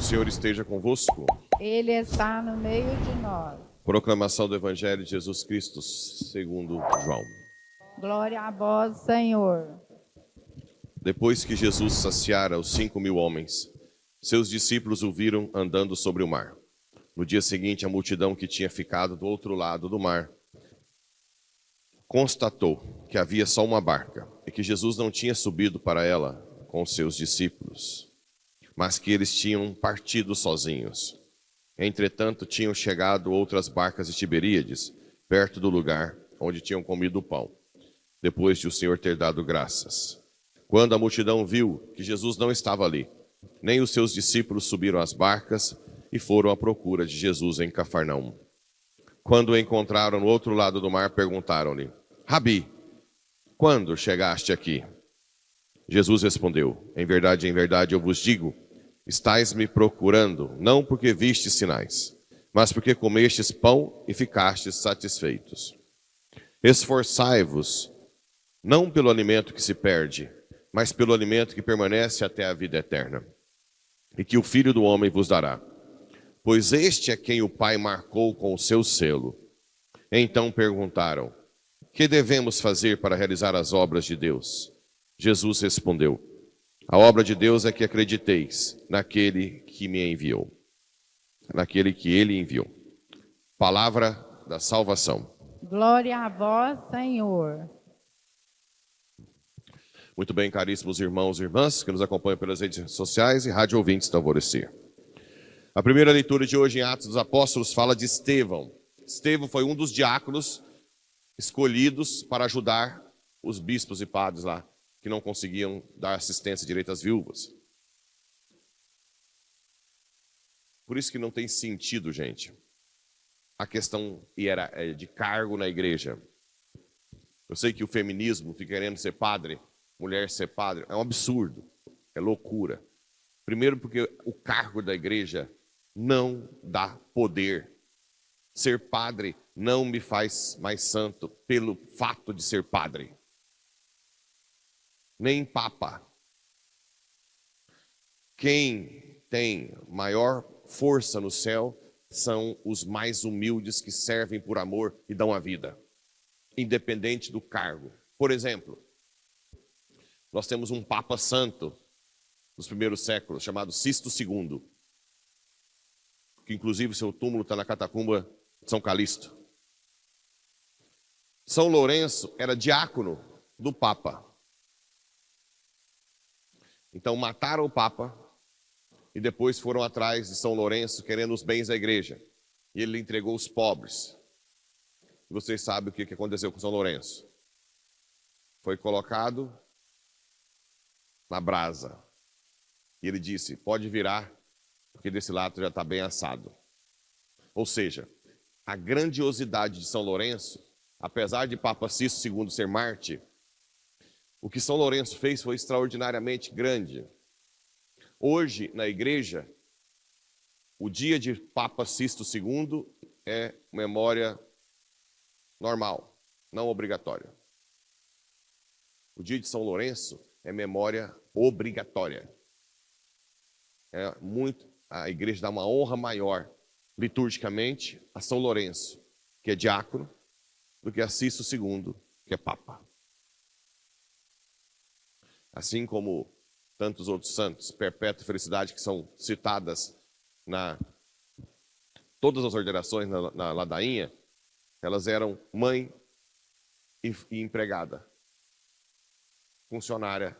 Senhor esteja convosco. Ele está no meio de nós. Proclamação do Evangelho de Jesus Cristo, segundo João. Glória a vós, Senhor. Depois que Jesus saciara os 5.000 homens, seus discípulos o viram andando sobre o mar. No dia seguinte, a multidão que tinha ficado do outro lado do mar constatou que havia só uma barca e que Jesus não tinha subido para ela com os seus discípulos, mas que eles tinham partido sozinhos. Entretanto, tinham chegado outras barcas de Tiberíades, perto do lugar onde tinham comido o pão, depois de o Senhor ter dado graças. Quando a multidão viu que Jesus não estava ali, nem os seus discípulos subiram às barcas e foram à procura de Jesus em Cafarnaum. Quando o encontraram no outro lado do mar, perguntaram-lhe: Rabi, quando chegaste aqui? Jesus respondeu: em verdade, eu vos digo, estais me procurando, não porque vistes sinais, mas porque comestes pão e ficastes satisfeitos. Esforçai-vos, não pelo alimento que se perde, mas pelo alimento que permanece até a vida eterna, e que o Filho do Homem vos dará. Pois este é quem o Pai marcou com o seu selo. Então perguntaram: que devemos fazer para realizar as obras de Deus? Jesus respondeu: a obra de Deus é que acrediteis naquele que me enviou, naquele que ele enviou. Palavra da salvação. Glória a vós, Senhor. Muito bem, caríssimos irmãos e irmãs que nos acompanham pelas redes sociais e rádio ouvintes da Alvorecer. A primeira leitura de hoje em Atos dos Apóstolos fala de Estevão. Estevão foi um dos diáconos escolhidos para ajudar os bispos e padres lá, que não conseguiam dar assistência direita às viúvas. Por isso que não tem sentido, gente, a questão de cargo na igreja. Eu sei que o feminismo fica querendo ser padre, mulher ser padre, é um absurdo, é loucura. Primeiro porque o cargo da igreja não dá poder. Ser padre não me faz mais santo pelo fato de ser padre. Nem papa. Quem tem maior força no céu são os mais humildes que servem por amor e dão a vida, independente do cargo. Por exemplo, nós temos um Papa Santo dos primeiros séculos, chamado Sisto II, que inclusive seu túmulo está na catacumba de São Calixto. São Lourenço era diácono do Papa. Então mataram o Papa e depois foram atrás de São Lourenço querendo os bens da igreja. E ele entregou os pobres. E vocês sabem o que aconteceu com São Lourenço. Foi colocado na brasa. E ele disse: pode virar, porque desse lado já está bem assado. Ou seja, a grandiosidade de São Lourenço, apesar de Papa Sisto II ser Marte, o que São Lourenço fez foi extraordinariamente grande. Hoje, na igreja, o dia de Papa Sisto II é memória normal, não obrigatória. O dia de São Lourenço é memória obrigatória. A igreja dá uma honra maior, liturgicamente, a São Lourenço, que é diácono, do que a Sisto II, que é Papa. Assim como tantos outros santos, perpétua e felicidade, que são citadas todas as ordenações na ladainha, elas eram mãe e empregada, funcionária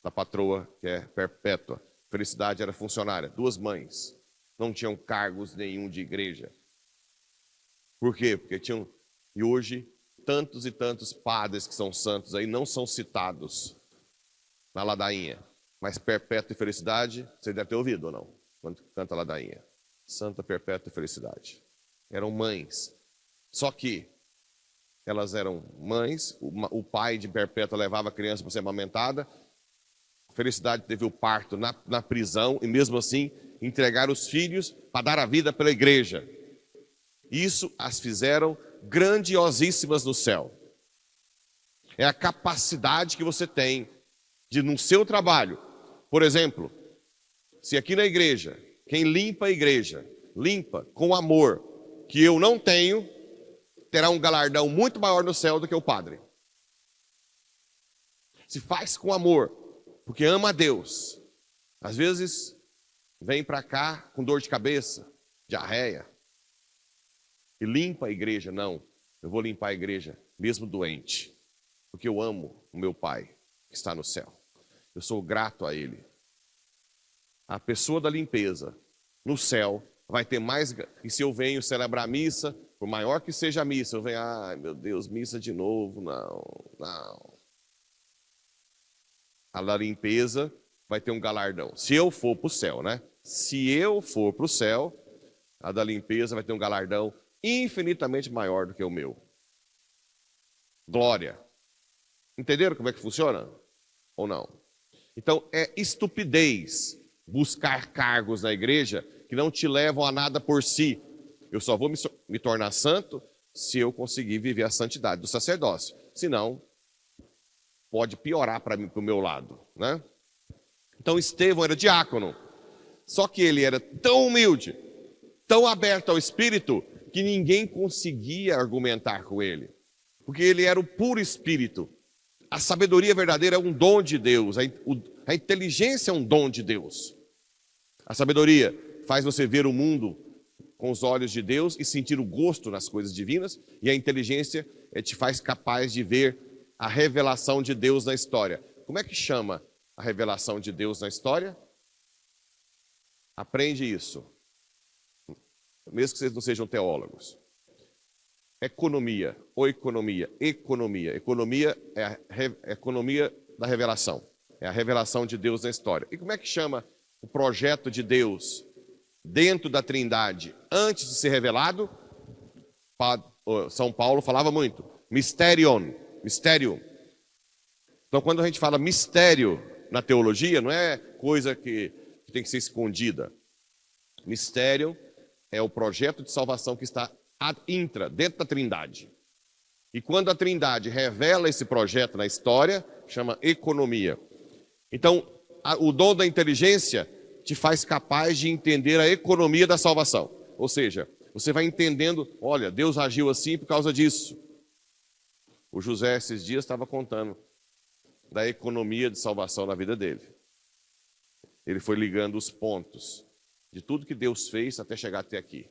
da patroa, que é perpétua. Felicidade era funcionária, duas mães, não tinham cargos nenhum de igreja. Por quê? Porque tinham, e hoje, tantos e tantos padres que são santos aí não são citados na ladainha, mas perpétua e felicidade, você deve ter ouvido ou não, quando canta a ladainha. Santa Perpétua e Felicidade. Eram mães. Só que elas eram mães, o pai de Perpétua levava a criança para ser amamentada, Felicidade teve o parto na prisão e mesmo assim entregaram os filhos para dar a vida pela igreja. Isso as fizeram grandiosíssimas no céu. É a capacidade que você tem de, no seu trabalho, por exemplo, se aqui na igreja Quem limpa a igreja, limpa com amor, que eu não tenho, terá um galardão muito maior no céu do que o padre. Se faz com amor, porque ama a Deus. Às vezes, vem para cá com dor de cabeça, diarreia, e limpa a igreja. Não, eu vou limpar a igreja, mesmo doente, porque eu amo o meu Pai, que está no céu. Eu sou grato a Ele. A pessoa da limpeza, no céu, vai ter mais... E se eu venho celebrar a missa, por maior que seja a missa, eu venho, ai meu Deus, missa de novo, não. A da limpeza vai ter um galardão. Se eu for para o céu, né? Se eu for para o céu, a da limpeza vai ter um galardão infinitamente maior do que o meu. Glória. Entenderam como é que funciona? Ou não? Então, é estupidez buscar cargos na igreja que não te levam a nada por si. Eu só vou me tornar santo se eu conseguir viver a santidade do sacerdócio. Senão, pode piorar para o meu lado, né? Então, Estevão era diácono. Só que ele era tão humilde, tão aberto ao Espírito, que ninguém conseguia argumentar com ele. Porque ele era o puro Espírito. A sabedoria verdadeira é um dom de Deus. A inteligência é um dom de Deus. A sabedoria faz você ver o mundo com os olhos de Deus e sentir o gosto nas coisas divinas. E a inteligência te faz capaz de ver a revelação de Deus na história. Como é que chama a revelação de Deus na história? Aprende isso. Mesmo que vocês não sejam teólogos. Economia, economia. Economia é a economia da revelação. É a revelação de Deus na história. E como é que chama o projeto de Deus dentro da Trindade antes de ser revelado? São Paulo falava muito. Mysterion. Então, quando a gente fala mistério na teologia, não é coisa que tem que ser escondida. Mistério é o projeto de salvação que está dentro da Trindade. E quando a Trindade revela esse projeto na história, chama economia. Então, o dom da inteligência te faz capaz de entender a economia da salvação. Ou seja, você vai entendendo, olha, Deus agiu assim por causa disso. O José, esses dias, estava contando da economia de salvação na vida dele. Ele foi ligando os pontos de tudo que Deus fez até chegar até aqui.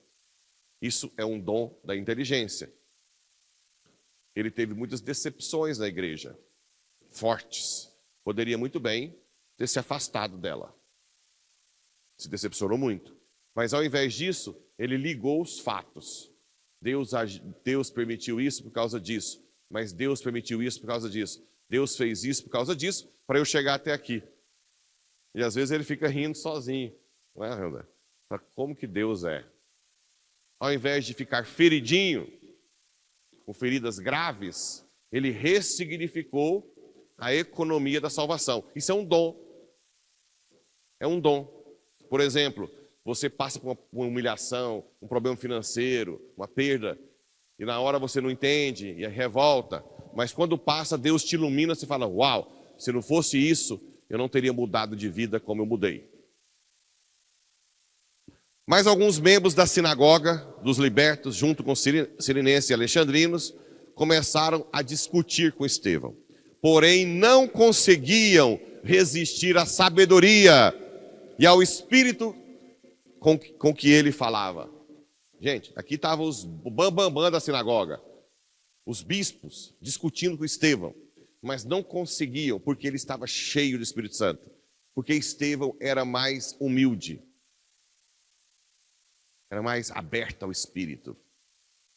Isso é um dom da inteligência. Ele teve muitas decepções na igreja, fortes. Poderia muito bem ter se afastado dela. Se decepcionou muito. Mas ao invés disso, ele ligou os fatos. Deus permitiu isso por causa disso. Mas Deus permitiu isso por causa disso. Deus fez isso por causa disso, para eu chegar até aqui. E às vezes ele fica rindo sozinho. Não é, Helder? Como que Deus é? Ao invés de ficar feridinho, com feridas graves, ele ressignificou a economia da salvação. Isso é um dom. É um dom. Por exemplo, você passa por uma humilhação, um problema financeiro, uma perda, e na hora você não entende e revolta, mas quando passa, Deus te ilumina, você fala, uau, se não fosse isso, eu não teria mudado de vida como eu mudei. Mas alguns membros da sinagoga dos libertos, junto com sirinenses e alexandrinos, começaram a discutir com Estevão. Porém, não conseguiam resistir à sabedoria e ao espírito com que ele falava. Gente, aqui estavam os bambambam da sinagoga, os bispos discutindo com Estevão, mas não conseguiam porque ele estava cheio do Espírito Santo, porque Estevão era mais humilde, era mais aberto ao Espírito.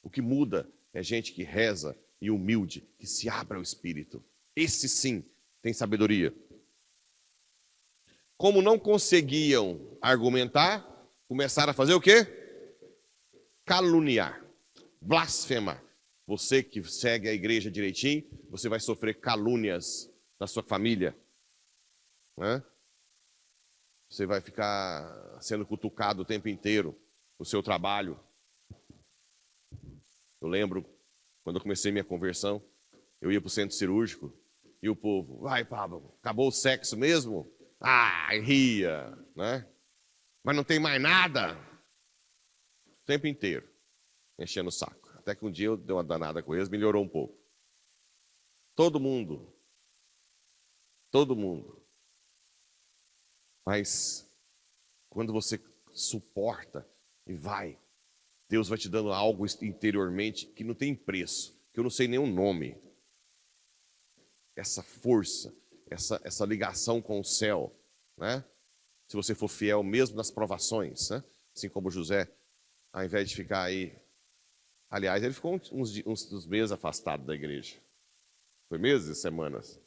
O que muda é gente que reza e humilde, que se abre ao Espírito. Esse sim tem sabedoria. Como não conseguiam argumentar, começaram a fazer o quê? Caluniar, blasfemar. Você que segue a igreja direitinho, você vai sofrer calúnias na sua família, né? Você vai ficar sendo cutucado o tempo inteiro no seu trabalho. Eu lembro, quando eu comecei minha conversão, eu ia para o centro cirúrgico e o povo, vai Pablo, acabou o sexo mesmo? Ah, ria, né? mas não tem mais nada. O tempo inteiro, enchendo o saco. Até que um dia eu dei uma danada com eles, melhorou um pouco. Todo mundo. Mas quando você suporta e vai, Deus vai te dando algo interiormente que não tem preço, que eu não sei nem o nome. Essa força, essa ligação com o céu, né? Se você for fiel mesmo nas provações, né? Assim como José, ao invés de ficar aí. Aliás, ele ficou uns meses afastado da igreja. Foi meses e semanas.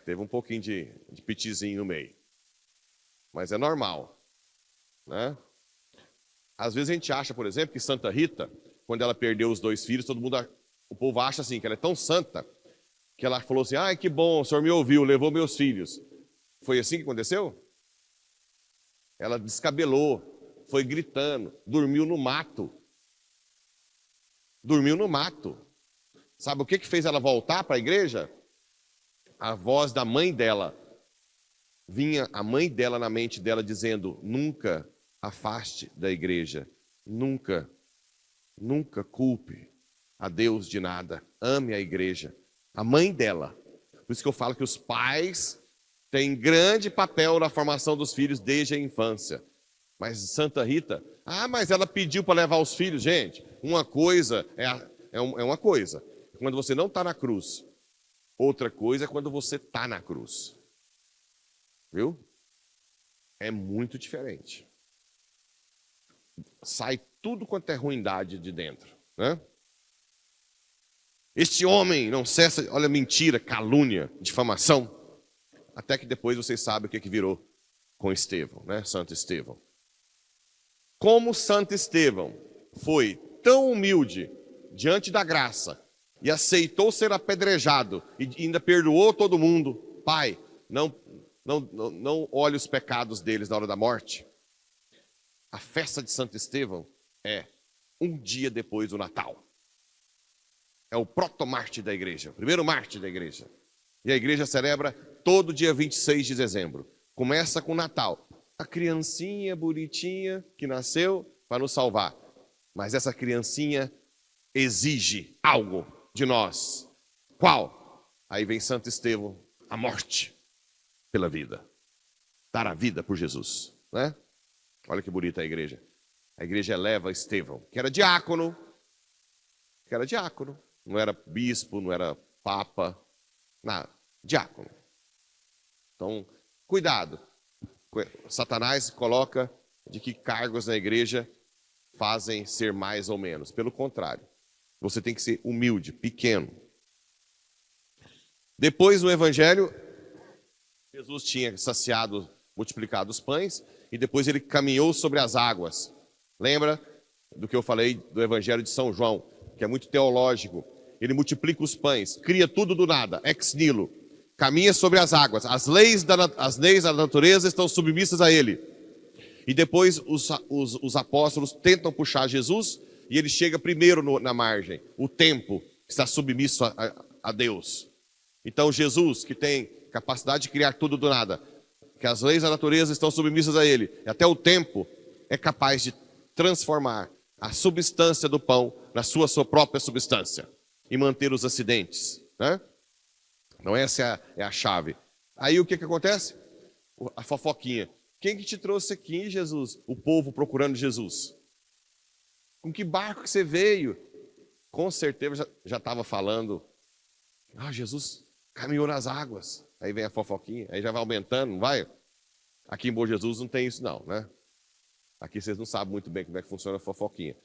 Teve um pouquinho de pitizinho no meio. Mas é normal, né? Às vezes a gente acha, por exemplo, que Santa Rita, quando ela perdeu os 2 filhos, o povo acha assim, que ela é tão santa, que ela falou assim, ai que bom, o senhor me ouviu, levou meus filhos. Foi assim que aconteceu? Ela descabelou, foi gritando, dormiu no mato. Sabe o que fez ela voltar para a igreja? A voz da mãe dela. Vinha a mãe dela na mente dela dizendo, nunca afaste da igreja, nunca culpe a Deus de nada, ame a igreja. A mãe dela. Por isso que eu falo que os pais têm grande papel na formação dos filhos desde a infância. Mas Santa Rita, mas ela pediu para levar os filhos. Gente, uma coisa é uma coisa, quando você não está na cruz. Outra coisa é quando você está na cruz. Viu? É muito diferente. Sai tudo quanto é ruindade de dentro, né? Este homem não cessa, olha, mentira, calúnia, difamação. Até que depois vocês sabem o que virou com Estevão, né? Santo Estevão. Como Santo Estevão foi tão humilde diante da graça e aceitou ser apedrejado e ainda perdoou todo mundo, Pai, não olhe os pecados deles na hora da morte. A festa de Santo Estevão é um dia depois do Natal. É o proto-mártir da igreja, o primeiro mártir da igreja. E a igreja celebra todo dia 26 de dezembro. Começa com o Natal. A criancinha bonitinha que nasceu para nos salvar. Mas essa criancinha exige algo de nós. Qual? Aí vem Santo Estevão, a morte pela vida. Dar a vida por Jesus, né? Olha que bonita a igreja. A igreja eleva Estevão, que era diácono. Não era bispo, não era papa, nada. Diácono. Então, cuidado. Satanás coloca de que cargos na igreja fazem ser mais ou menos. Pelo contrário, você tem que ser humilde, pequeno. Depois no evangelho, Jesus tinha saciado, multiplicado os pães, e depois ele caminhou sobre as águas. Lembra do que eu falei do evangelho de São João, que é muito teológico. Ele multiplica os pães, cria tudo do nada, ex nihilo. Caminha sobre as águas. As leis da natureza estão submissas a ele. E depois os apóstolos tentam puxar Jesus e ele chega primeiro na margem. O tempo está submisso a Deus. Então Jesus, que tem capacidade de criar tudo do nada, que as leis da natureza estão submissas a ele, e até o tempo é capaz de transformar a substância do pão na sua própria substância e manter os acidentes, né? Então essa é a chave. Aí o que acontece? A fofoquinha. Quem que te trouxe aqui, Jesus? O povo procurando Jesus. Com que barco que você veio? Com certeza já estava falando. Jesus caminhou nas águas. Aí vem a fofoquinha. Aí já vai aumentando, não vai? Aqui em Bom Jesus não tem isso não, né? Aqui vocês não sabem muito bem como é que funciona a fofoquinha.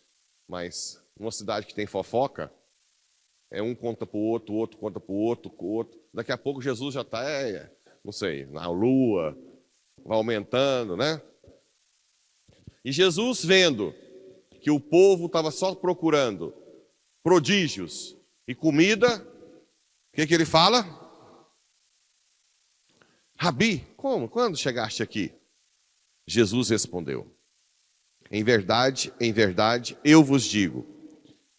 Mas numa cidade que tem fofoca, um conta para o outro conta para o outro. Daqui a pouco Jesus já está, não sei, na lua, vai aumentando, né? E Jesus, vendo que o povo estava só procurando prodígios e comida, o que ele fala? Rabi, como? Quando chegaste aqui? Jesus respondeu, em verdade, eu vos digo,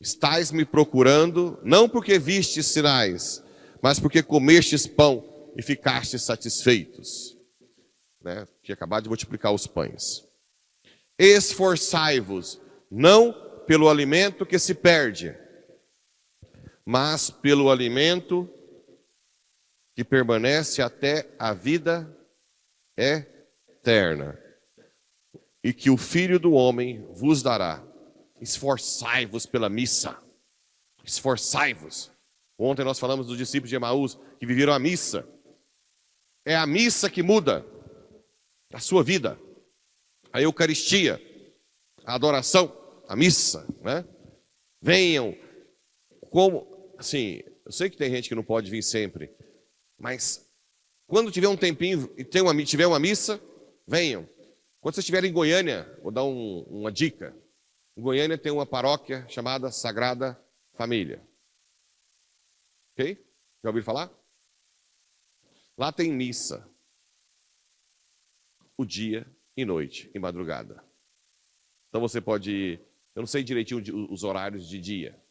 estais me procurando, não porque vistes sinais, mas porque comestes pão e ficastes satisfeitos. Né? tinha acabado de multiplicar os pães. Esforçai-vos, não pelo alimento que se perde, mas pelo alimento que permanece até a vida eterna, e que o Filho do Homem vos dará. Esforçai-vos pela missa. Esforçai-vos. Ontem nós falamos dos discípulos de Emaús que viveram a missa. É a missa que muda a sua vida. A Eucaristia, a adoração, a missa, né? Venham, como, assim, eu sei que tem gente que não pode vir sempre, mas quando tiver um tempinho e tiver uma missa, venham. Quando vocês estiverem em Goiânia, vou dar uma dica. Em Goiânia tem uma paróquia chamada Sagrada Família. Ok? Já ouviram falar? Lá tem missa. O dia e noite, em madrugada. Então você pode ir, eu não sei direitinho os horários de dia.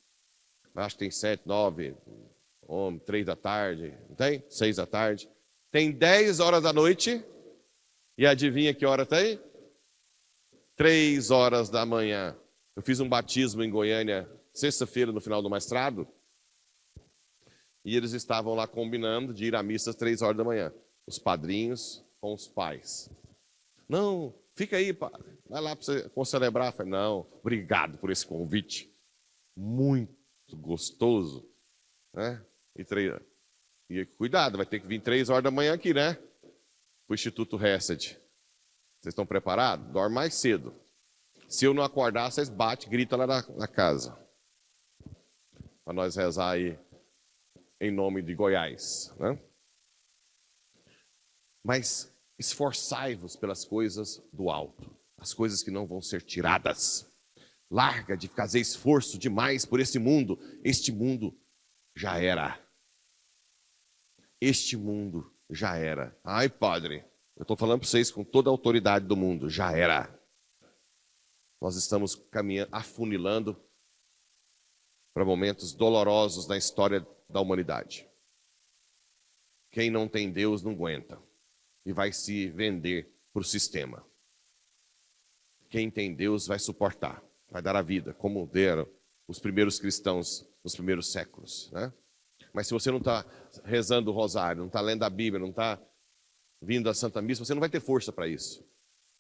Mas acho que tem 7, 9, 3 da tarde, não tem? 6 da tarde. Tem 10 horas da noite. E adivinha que hora tem? 3 horas da manhã. Eu fiz um batismo em Goiânia, sexta-feira, no final do mestrado. E eles estavam lá combinando de ir à missa às 3 horas da manhã. Os padrinhos com os pais. Não, fica aí, padre. Vai lá para você concelebrar. Eu falei, não, obrigado por esse convite. Muito gostoso. Né? E cuidado, vai ter que vir 3 horas da manhã aqui, né? Para o Instituto Hesed. Vocês estão preparados? Dorme mais cedo. Se eu não acordar, vocês batem, gritam lá na casa. Para nós rezar aí em nome de Goiás. Né? Mas esforçai-vos pelas coisas do alto. As coisas que não vão ser tiradas. Larga de fazer esforço demais por esse mundo. Este mundo já era. Este mundo já era. Ai, padre, eu estou falando para vocês com toda a autoridade do mundo. Já era. Nós estamos caminhando, afunilando para momentos dolorosos na história da humanidade. Quem não tem Deus não aguenta e vai se vender para o sistema. Quem tem Deus vai suportar, vai dar a vida, como deram os primeiros cristãos nos primeiros séculos, né? Mas se você não está rezando o rosário, não está lendo a Bíblia, não está vindo à Santa Missa, você não vai ter força para isso.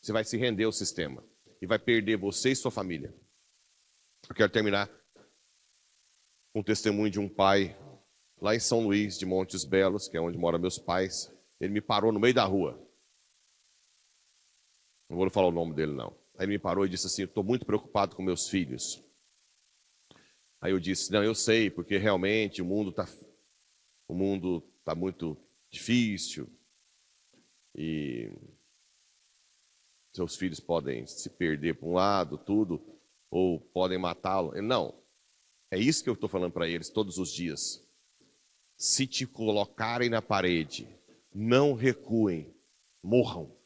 Você vai se render ao sistema e vai perder você e sua família. Eu quero terminar com o testemunho de um pai lá em São Luís de Montes Belos, que é onde moram meus pais. Ele me parou no meio da rua. Não vou falar o nome dele, não. Aí ele me parou e disse assim, estou muito preocupado com meus filhos. Aí eu disse, não, eu sei, porque realmente o mundo está muito difícil e seus filhos podem se perder para um lado, tudo, ou podem matá-lo. Não, é isso que eu estou falando para eles todos os dias. Se te colocarem na parede, não recuem, morram.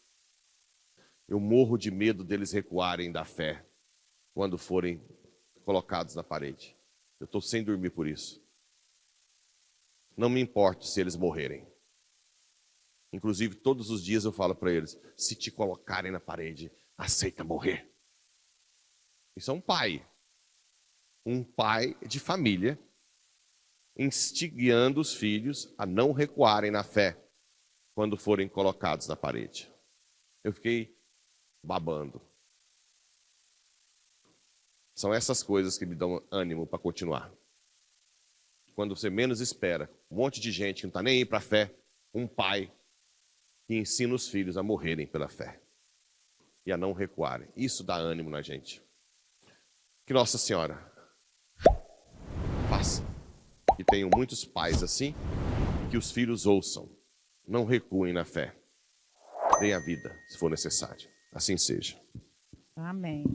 Eu morro de medo deles recuarem da fé quando forem colocados na parede. Eu estou sem dormir por isso. Não me importo se eles morrerem. Inclusive, todos os dias eu falo para eles, se te colocarem na parede, aceita morrer. Isso é um pai de família, instigando os filhos a não recuarem na fé quando forem colocados na parede. Eu fiquei babando. São essas coisas que me dão ânimo para continuar. Quando você menos espera, um monte de gente que não está nem aí para a fé, um pai que ensina os filhos a morrerem pela fé e a não recuarem. Isso dá ânimo na gente. Que Nossa Senhora faça que tenham muitos pais assim e que os filhos ouçam, não recuem na fé, deem a vida se for necessário. Assim seja. Amém.